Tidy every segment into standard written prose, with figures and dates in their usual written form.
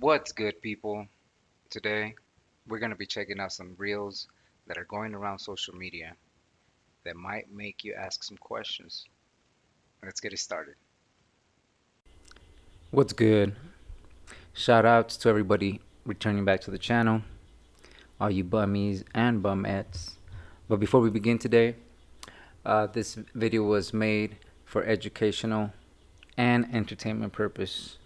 What's good, people? Today, we're going to be checking out some reels that are going around social media that might make you ask some questions. Let's get it started. What's good? Shout outs to everybody returning back to the channel, all you bummies and bumettes. But before we begin today, this video was made for educational and entertainment purpose.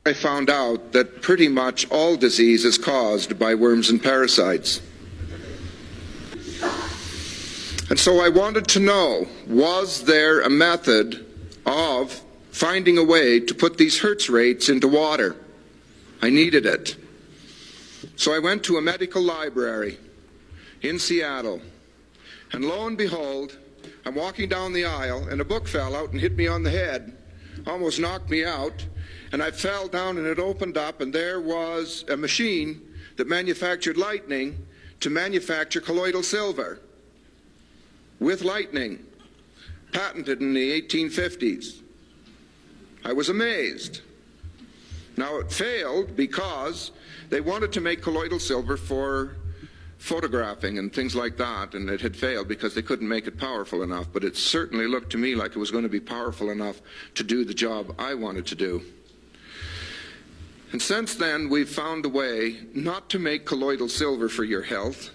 I found out that pretty much all disease is caused by worms and parasites. And so I wanted to know, was there a method of finding a way to put these Hertz rates into water? I needed it. So I went to a medical library in Seattle, and lo and behold, I'm walking down the aisle, and a book fell out and hit me on the head, almost knocked me out. And I fell down and it opened up, and there was a machine that manufactured lightning to manufacture colloidal silver with lightning, patented in the 1850s. I was amazed. Now it failed because they wanted to make colloidal silver for photographing and things like that, and it had failed because they couldn't make it powerful enough, but it certainly looked to me like it was going to be powerful enough to do the job I wanted to do. And since then, we've found a way not to make colloidal silver for your health,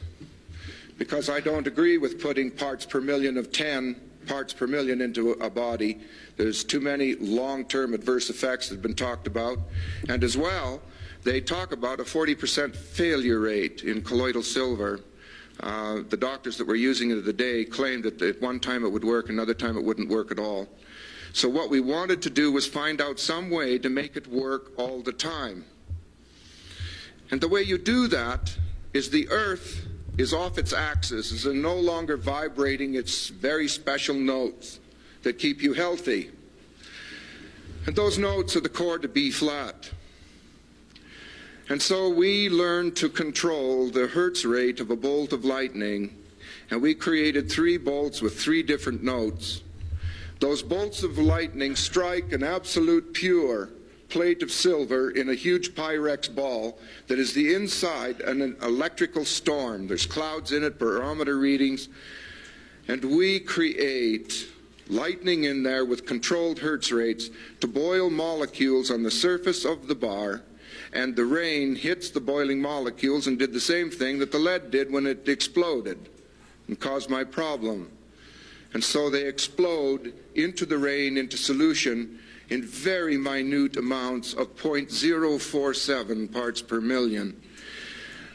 because I don't agree with putting parts per million of 10 parts per million into a body. There's too many long-term adverse effects that have been talked about. And as well, they talk about a 40% failure rate in colloidal silver. The doctors that were using it the day claimed that at one time it would work, another time it wouldn't work at all. So what we wanted to do was find out some way to make it work all the time. And the way you do that is the Earth is off its axis, is no longer vibrating its very special notes that keep you healthy. And those notes are the chord to B flat. And so we learned to control the Hertz rate of a bolt of lightning, and we created 3 bolts with 3 different notes. Those bolts of lightning strike an absolute pure plate of silver in a huge Pyrex ball that is the inside an electrical storm. There's clouds in it, barometer readings, and we create lightning in there with controlled Hertz rates to boil molecules on the surface of the bar, and the rain hits the boiling molecules and did the same thing that the lead did when it exploded and caused my problem. And so they explode into the rain, into solution, in very minute amounts of 0.047 parts per million.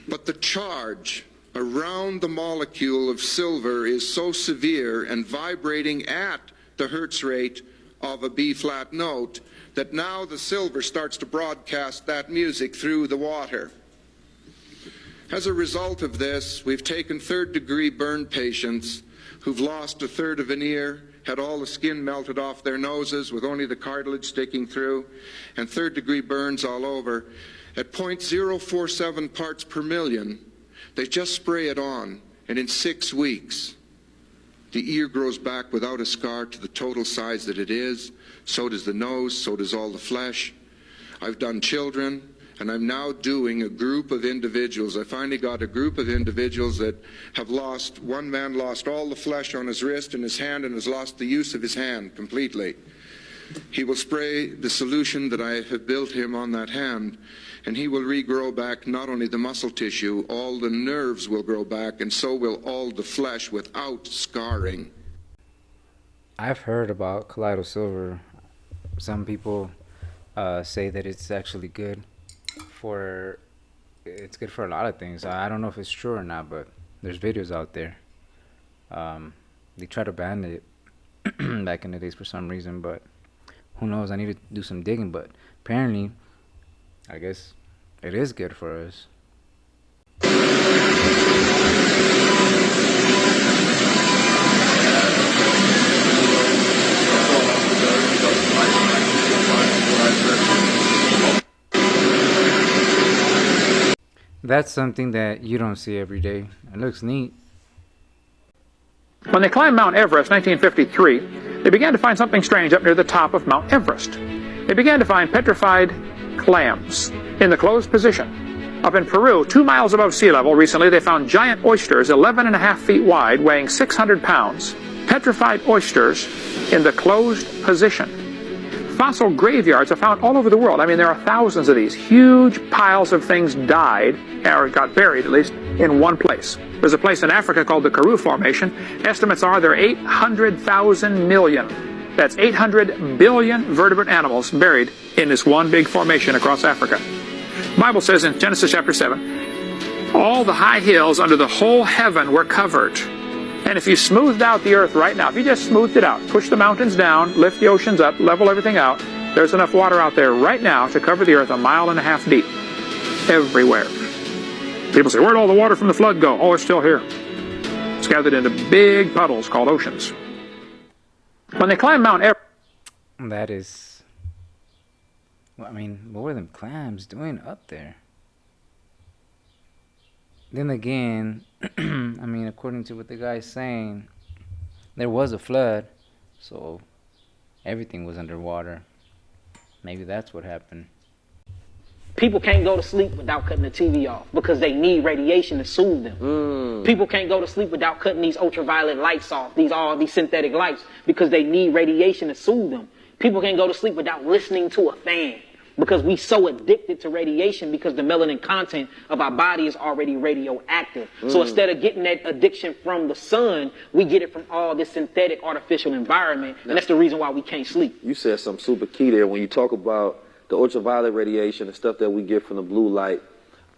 But the charge around the molecule of silver is so severe and vibrating at the Hertz rate of a B-flat note that now the silver starts to broadcast that music through the water. As a result of this, we've taken third-degree burn patients who've lost a third of an ear, had all the skin melted off their noses with only the cartilage sticking through, and third-degree burns all over. At 0.047 parts per million, they just spray it on, and in 6 weeks, the ear grows back without a scar to the total size that it is. So does the nose, so does all the flesh. I've done children. And I'm now doing a group of individuals. I finally got a group of individuals that have lost, one man lost all the flesh on his wrist and his hand and has lost the use of his hand completely. He will spray the solution that I have built him on that hand, and he will regrow back not only the muscle tissue, all the nerves will grow back, and so will all the flesh without scarring. I've heard about colloidal silver. Some people say that it's actually good. It's good for a lot of things. I don't know if it's true or not, but there's videos out there. They try to ban it back in the days for some reason, but who knows? I need to do some digging, but apparently, I guess it is good for us. That's something that you don't see every day. It looks neat. When they climbed Mount Everest in 1953, they began to find something strange up near the top of Mount Everest. They began to find petrified clams in the closed position. Up in Peru, 2 miles above sea level, recently they found giant oysters 11.5 feet wide, weighing 600 pounds. Petrified oysters in the closed position. Fossil graveyards are found all over the world. I mean, there are thousands of these. Huge piles of things died, or got buried at least, in one place. There's a place in Africa called the Karoo Formation. Estimates are there are 800,000 million. That's 800 billion vertebrate animals buried in this one big formation across Africa. The Bible says in Genesis chapter 7, all the high hills under the whole heaven were covered. And if you smoothed out the earth right now, if you just smoothed it out, push the mountains down, lift the oceans up, level everything out, there's enough water out there right now to cover the earth 1.5 miles deep. Everywhere. People say, where'd all the water from the flood go? Oh, it's still here. It's gathered into big puddles called oceans. When they climb Mount Everest... That is... Well, I mean, what were them clams doing up there? Then again, I mean, according to what the guy's saying, there was a flood, so everything was underwater. Maybe that's what happened. People can't go to sleep without cutting the TV off because they need radiation to soothe them. People can't go to sleep without cutting these ultraviolet lights off, all these synthetic lights, because they need radiation to soothe them. People can't go to sleep without listening to a fan because we so addicted to radiation because the melanin content of our body is already radioactive. So instead of getting that addiction from the sun, we get it from all this synthetic artificial environment, and that's the reason why we can't sleep. You said something super key there when you talk about the ultraviolet radiation, the stuff that we get from the blue light.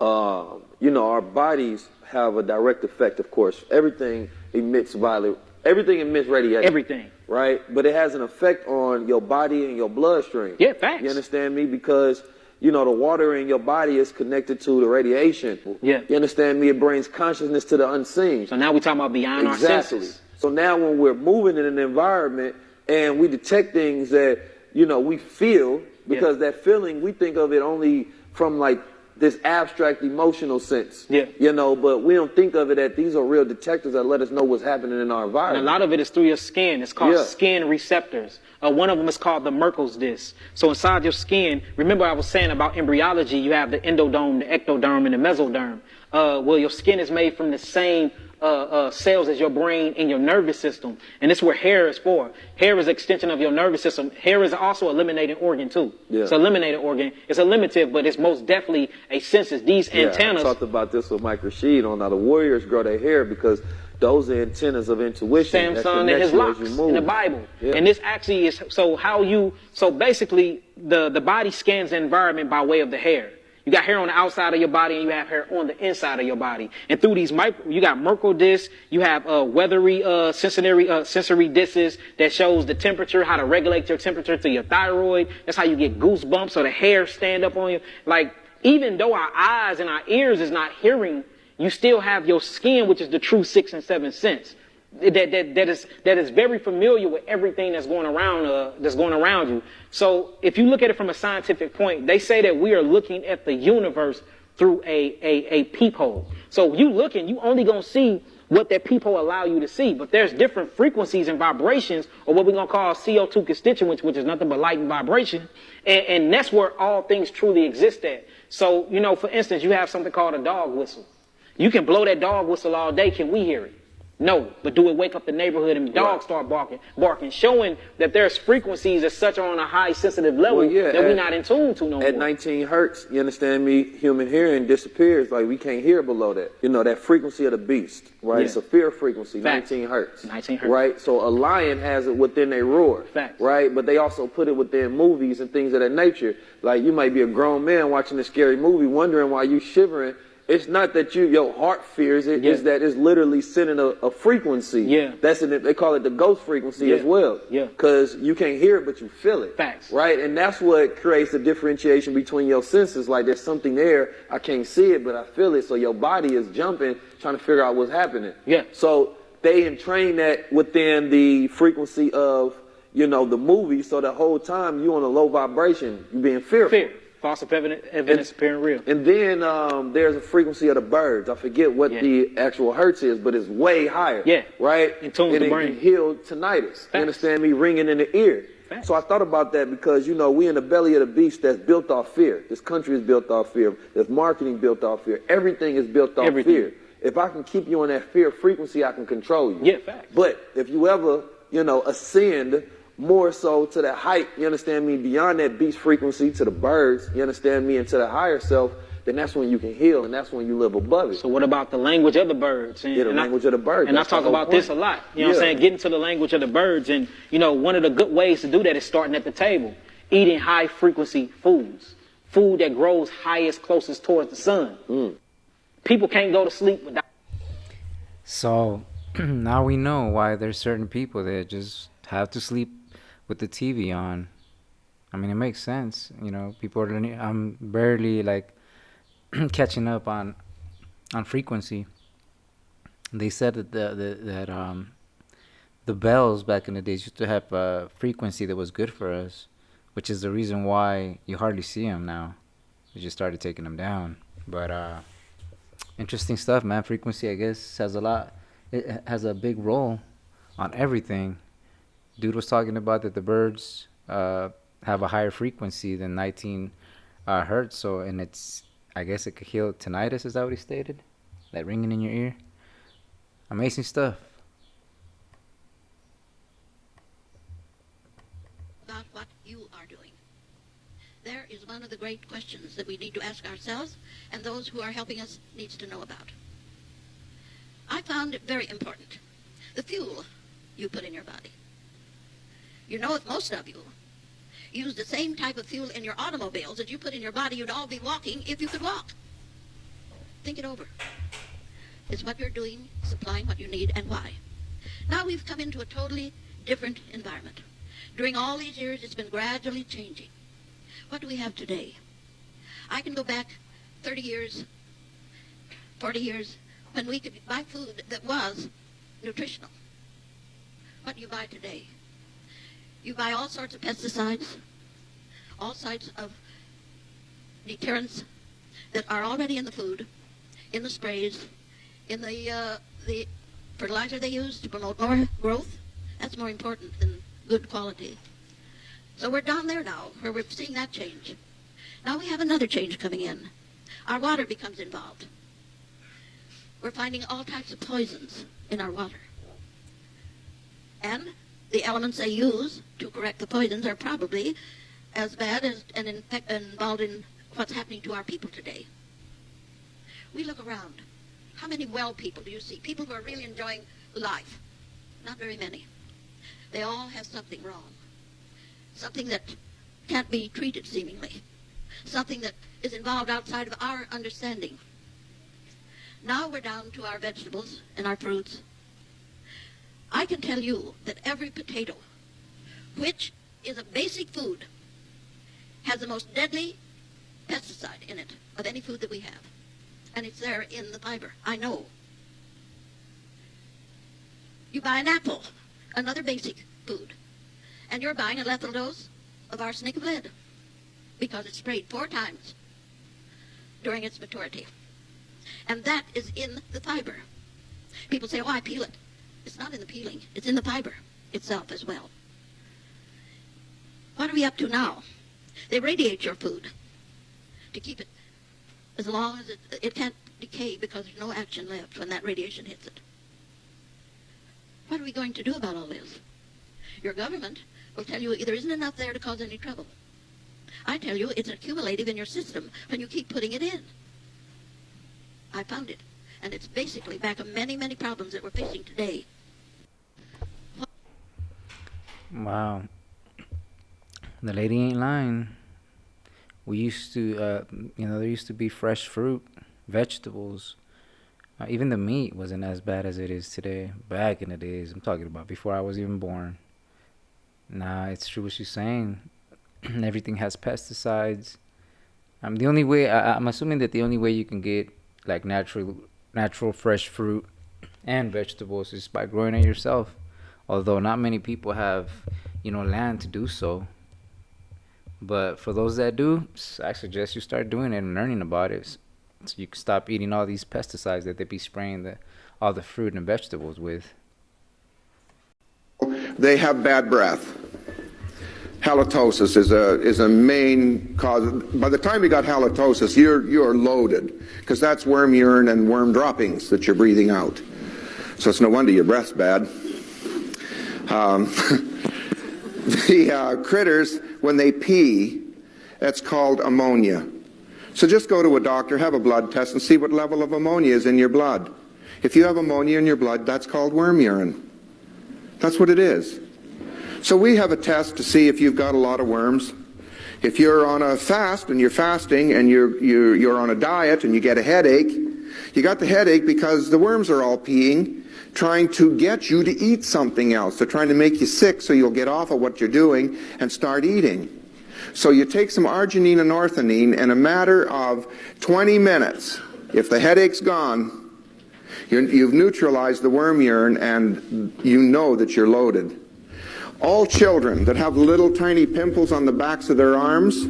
You know, our bodies have a direct effect, of course. Everything emits radiation. Everything. Right? But it has an effect on your body and your bloodstream. Yeah, facts. You understand me? Because, you know, the water in your body is connected to the radiation. Yeah. You understand me? It brings consciousness to the unseen. So now we're talking about beyond our senses. So now when we're moving in an environment and we detect things that, you know, we feel, because that feeling, we think of it only from like this abstract emotional sense. Yeah. You know, but we don't think of it that these are real detectors that let us know what's happening in our environment. And a lot of it is through your skin. It's called skin receptors. One of them is called the Merkel's disc. So inside your skin, remember I was saying about embryology, you have the endodome, the ectoderm, and the mesoderm. Well, your skin is made from the same cells as your brain and your nervous system. And this is where hair is for. Hair is an extension of your nervous system. Hair is also a eliminating organ too. Yeah. It's a eliminating organ. It's a limited, but it's most definitely a sensus. These antennas. I talked about this with Mike Rashid on how the warriors grow their hair because those are antennas of intuition. Samson and his locks in the Bible. Yeah. And this actually is, so basically the body scans the environment by way of the hair. You got hair on the outside of your body and you have hair on the inside of your body. And through these you got Merkel discs, you have weathery sensory discs that shows the temperature, how to regulate your temperature to your thyroid. That's how you get goosebumps or the hair stand up on you. Like, even though our eyes and our ears is not hearing, you still have your skin, which is the true 6th and 7th sense. That is very familiar with everything that's going around you. So if you look at it from a scientific point, they say that we are looking at the universe through a peephole. So you looking, you only gonna see what that peephole allow you to see. But there's different frequencies and vibrations, or what we're gonna call CO2 constituents, which is nothing but light and vibration. And that's where all things truly exist at. So, you know, for instance, you have something called a dog whistle. You can blow that dog whistle all day. Can we hear it? No, but do it wake up the neighborhood and the dogs start barking, showing that there's frequencies that such on a high sensitive level that we're not in tune to no more. At 19 hertz, you understand me, human hearing disappears. Like, we can't hear below that. You know, that frequency of the beast, right? Yeah. It's a fear frequency, 19 hertz. 19 hertz. Right? So a lion has it within their roar. Facts. Right? But they also put it within movies and things of that nature. Like, you might be a grown man watching a scary movie wondering why you shivering. It's not that your heart fears it. It's that it's literally sending a frequency. Yeah. They call it the ghost frequency as well. Yeah. Because you can't hear it, but you feel it. Facts. Right? And that's what creates the differentiation between your senses. Like, there's something there. I can't see it, but I feel it. So your body is jumping, trying to figure out what's happening. Yeah. So they entrain that within the frequency of, you know, the movie. So the whole time you on a low vibration, you being fearful. Fear. False evidence appearing real. And then there's a frequency of the birds. I forget what the actual hertz is, but it's way higher. Yeah. Right? In tune with the brain. And it can heal tinnitus. Facts. You understand me? Ringing in the ear. Facts. So I thought about that because, you know, we in the belly of the beast that's built off fear. This country is built off fear. There's marketing built off fear. Everything is built off fear. If I can keep you on that fear frequency, I can control you. Yeah, facts. But if you ever, you know, ascend more so to that height, you understand me, beyond that beast frequency, to the birds, you understand me, and to the higher self, then that's when you can heal, and that's when you live above it. So what about the language of the birds? And, Yeah, the language of the birds. And I That's the talk whole about this a point. lot. You know what I'm saying? Getting to the language of the birds. And, you know, one of the good ways to do that is starting at the table. Eating high frequency foods. Food that grows highest, closest towards the sun. People can't go to sleep without. So now we know why there's certain people that just have to sleep with the TV on. I mean, it makes sense. You know, people are learning. I'm barely like catching up on frequency. They said that the bells back in the days used to have a frequency that was good for us, which is the reason why you hardly see them now. We just started taking them down. But interesting stuff, man. Frequency, I guess, has a lot. It has a big role on everything. Dude was talking about that the birds have a higher frequency than 19 hertz. So, and it's, I guess it could heal tinnitus. Is that what he stated? That ringing in your ear. Amazing stuff. About what you are doing. There is one of the great questions that we need to ask ourselves, and those who are helping us needs to know about. I found it very important. The fuel you put in your body. You know, if most of you use the same type of fuel in your automobiles that you put in your body, you'd all be walking if you could walk. Think it over. Is what you're doing supplying what you need, and why? Now we've come into a totally different environment. During all these years, it's been gradually changing. What do we have today? I can go back 30 years, 40 years, when we could buy food that was nutritional. What do you buy today? You buy all sorts of pesticides, all sorts of deterrents that are already in the food, in the sprays, in the fertilizer they use to promote more growth. That's more important than good quality. So we're down there now, where we're seeing that change. Now we have another change coming in. Our water becomes involved. We're finding all types of poisons in our water. And the elements they use to correct the poisons are probably as bad as and involved in what's happening to our people today. We look around. How many well people do you see? People who are really enjoying life. Not very many. They all have something wrong. Something that can't be treated, seemingly. Something that is involved outside of our understanding. Now we're down to our vegetables and our fruits. I can tell you that every potato, which is a basic food, has the most deadly pesticide in it of any food that we have. And it's there in the fiber. I know. You buy an apple, another basic food, and you're buying a lethal dose of arsenic of lead because it's sprayed 4 times during its maturity. And that is in the fiber. People say, oh, I peel it. It's not in the peeling. It's in the fiber itself as well. What are we up to now? They radiate your food to keep it as long as it can't decay because there's no action left when that radiation hits it. What are we going to do about all this? Your government will tell you there isn't enough there to cause any trouble. I tell you, it's accumulative in your system when you keep putting it in. I found it. And it's basically back of many, many problems that we're facing today. Wow. The lady ain't lying. We used to, there used to be fresh fruit, vegetables. Even the meat wasn't as bad as it is today. Back in the days, I'm talking about before I was even born. Nah, it's true what she's saying. Everything has pesticides. The only way, I'm assuming that the only way you can get like natural fresh fruit and vegetables is by growing it yourself. Although not many people have, land to do so. But for those that do, I suggest you start doing it and learning about it, so you can stop eating all these pesticides that they be spraying all the fruit and vegetables with. They have bad breath. Halitosis is a main cause. By the time you got halitosis, you're loaded, because that's worm urine and worm droppings that you're breathing out. So it's no wonder your breath's bad. The critters, when they pee, that's called ammonia. So just go to a doctor, have a blood test, and see what level of ammonia is in your blood. If you have ammonia in your blood, that's called worm urine. That's what it is. So we have a test to see if you've got a lot of worms. If you're on a fast and you're fasting and you're on a diet and you get a headache, you got the headache because the worms are all peeing, trying to get you to eat something else. They're trying to make you sick so you'll get off of what you're doing and start eating. So you take some arginine and orthodine, in a matter of 20 minutes, if the headache's gone, you've neutralized the worm urine and you know that you're loaded. All children that have little tiny pimples on the backs of their arms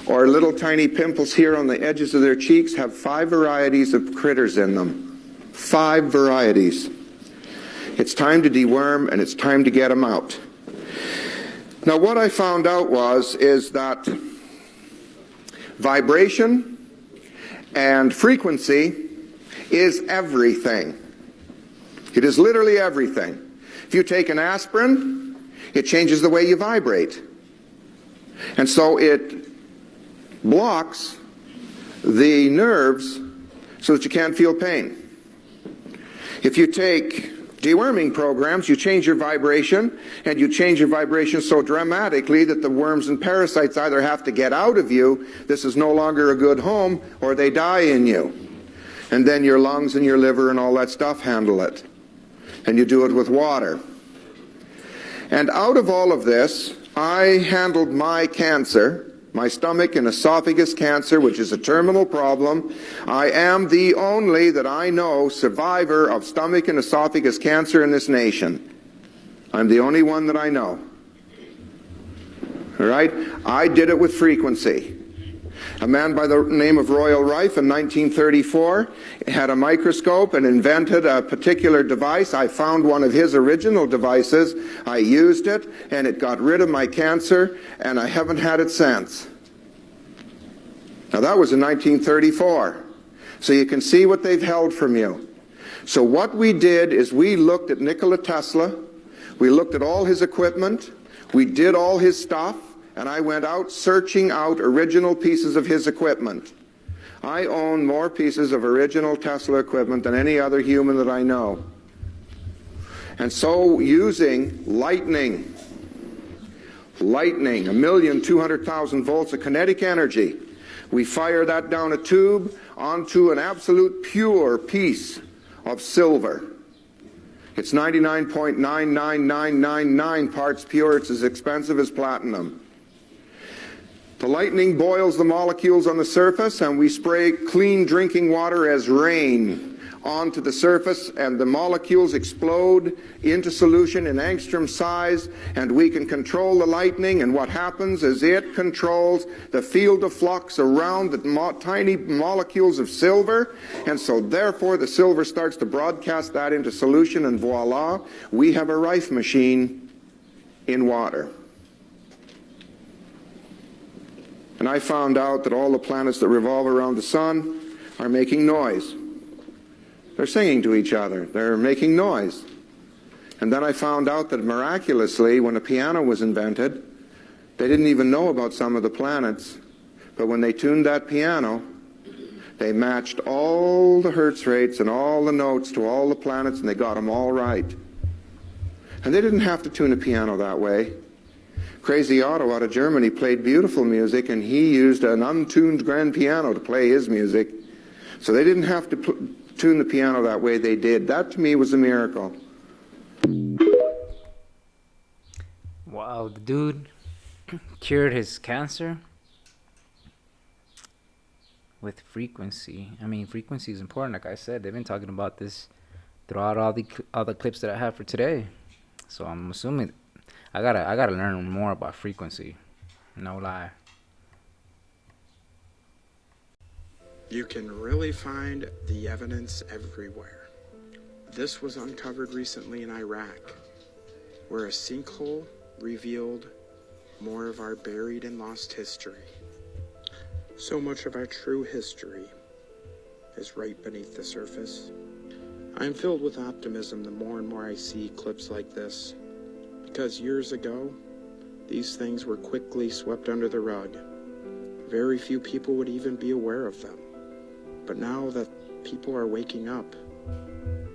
or little tiny pimples here on the edges of their cheeks have 5 varieties of critters in them. 5 varieties. It's time to deworm and it's time to get them out. Now what I found out is that vibration and frequency is everything. It is literally everything. If you take an aspirin, it changes the way you vibrate. And so it blocks the nerves so that you can't feel pain. If you take deworming programs, you change your vibration, and you change your vibration so dramatically that the worms and parasites either have to get out of you, this is no longer a good home, or they die in you. And then your lungs and your liver and all that stuff handle it. And you do it with water. And out of all of this, I handled my cancer, my stomach and esophagus cancer, which is a terminal problem. I am the only, that I know, survivor of stomach and esophagus cancer in this nation. I'm the only one that I know. All right? I did it with frequency. A man by the name of Royal Rife in 1934 had a microscope and invented a particular device. I found one of his original devices. I used it, and it got rid of my cancer, and I haven't had it since. Now that was in 1934. So you can see what they've held from you. So what we did is we looked at Nikola Tesla. We looked at all his equipment. We did all his stuff. And I went out searching out original pieces of his equipment. I own more pieces of original Tesla equipment than any other human that I know. And so using lightning, 1,200,000 volts of kinetic energy, we fire that down a tube onto an absolute pure piece of silver. It's 99.99999 parts pure. It's as expensive as platinum. The lightning boils the molecules on the surface, and we spray clean drinking water as rain onto the surface, and the molecules explode into solution in angstrom size, and we can control the lightning, and what happens is it controls the field of flux around the tiny molecules of silver, and so therefore the silver starts to broadcast that into solution, and voila, we have a Rife machine in water. And I found out that all the planets that revolve around the sun are making noise. They're singing to each other. They're making noise. And then I found out that miraculously, when a piano was invented, they didn't even know about some of the planets. But when they tuned that piano, they matched all the hertz rates and all the notes to all the planets, and they got them all right. And they didn't have to tune a piano that way. Crazy Otto out of Germany played beautiful music, and he used an untuned grand piano to play his music. So they didn't have to tune the piano that way. They did. That to me was a miracle. Wow, the dude cured his cancer with frequency. I mean, frequency is important. Like I said, they've been talking about this throughout all the other clips that I have for today. So I'm assuming I gotta learn more about frequency. No lie. You can really find the evidence everywhere. This was uncovered recently in Iraq, where a sinkhole revealed more of our buried and lost history. So much of our true history is right beneath the surface. I am filled with optimism the more and more I see clips like this, because years ago, these things were quickly swept under the rug. Very few people would even be aware of them. But now that people are waking up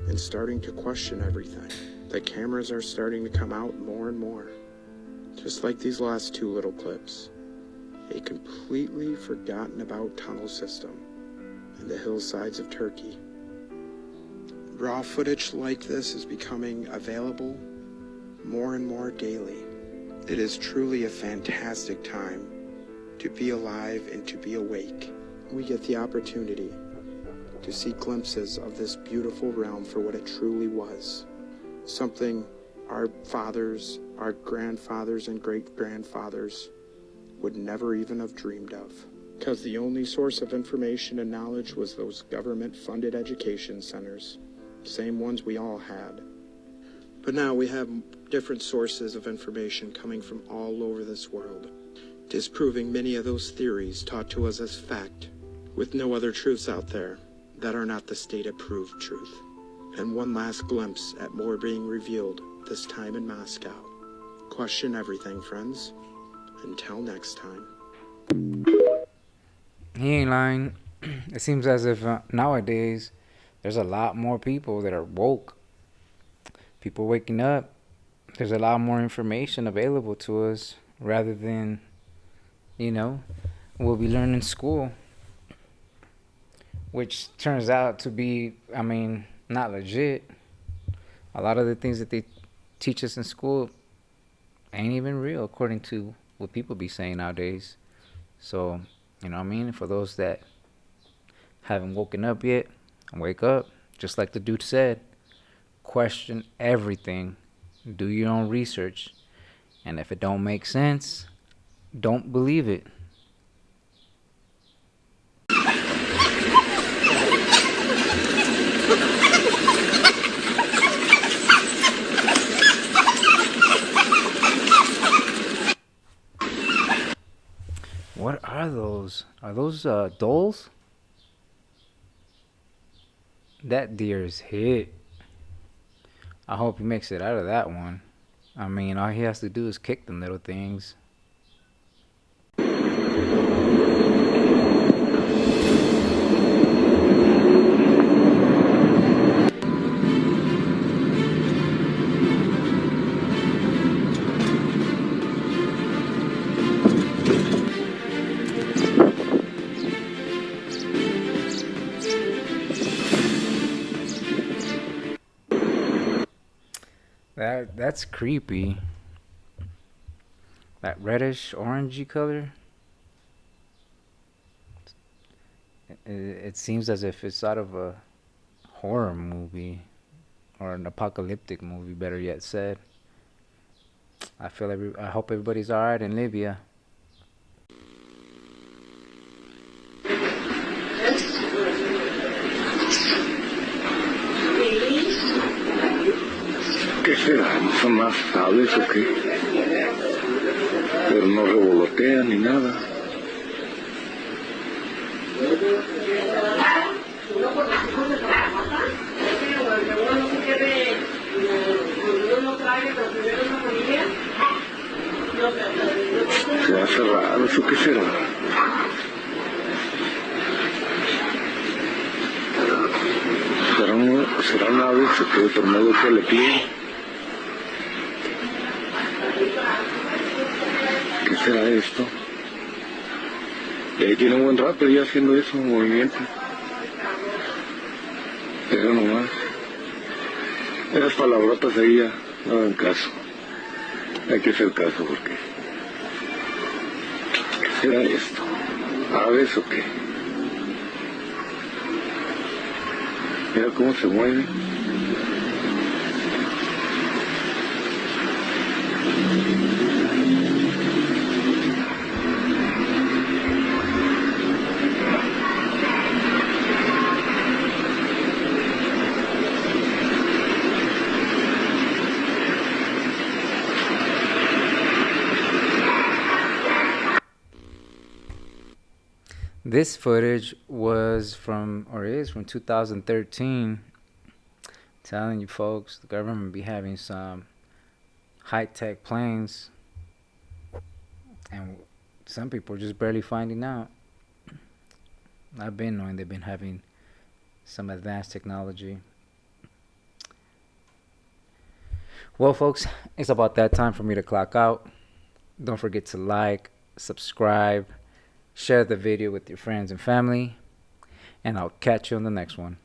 and starting to question everything, the cameras are starting to come out more and more. Just like these last two little clips. A completely forgotten about tunnel system in the hillsides of Turkey. Raw footage like this is becoming available more and more daily. It is truly a fantastic time to be alive and to be awake. We get the opportunity to see glimpses of this beautiful realm for what it truly was. Something our fathers, our grandfathers and great-grandfathers would never even have dreamed of. Because the only source of information and knowledge was those government-funded education centers. Same ones we all had. But now we have different sources of information coming from all over this world, disproving many of those theories taught to us as fact, with no other truths out there that are not the state-approved truth. And one last glimpse at more being revealed, this time in Moscow. Question everything, friends. Until next time. He ain't lying. It seems as if nowadays there's a lot more people that are woke. People waking up. There's a lot more information available to us rather than, we'll be learning in school. Which turns out to be, not legit. A lot of the things that they teach us in school ain't even real according to what people be saying nowadays. So, for those that haven't woken up yet, wake up. Just like the dude said, question everything. Do your own research. And if it don't make sense, don't believe it. What are those? Are those dolls? That deer is hit. I hope he makes it out of that one. All he has to do is kick them little things. That's creepy. That reddish orangey color. It seems as if it's out of a horror movie or an apocalyptic movie, better yet said. I hope everybody's alright in Libya. ¿Qué será? ¿Son más aves o qué? Pero no revolotean ni nada. Se ha cerrado, ¿eso qué será? ¿Serán aves que por medio que le piden? ¿Qué será esto? Y ahí tiene un buen rato ya haciendo eso, movimiento. Pero nomás. Esas palabrotas ahí ya no dan caso. Hay que hacer caso porque... ¿Qué será esto? ¿Aves o qué? Mira cómo se mueve. This footage was from, or is from 2013. Telling you folks, the government be having some high-tech planes, and some people are just barely finding out. I've been knowing they've been having some advanced technology. Well, folks, it's about that time for me to clock out. Don't forget to like, subscribe, share the video with your friends and family, and I'll catch you on the next one.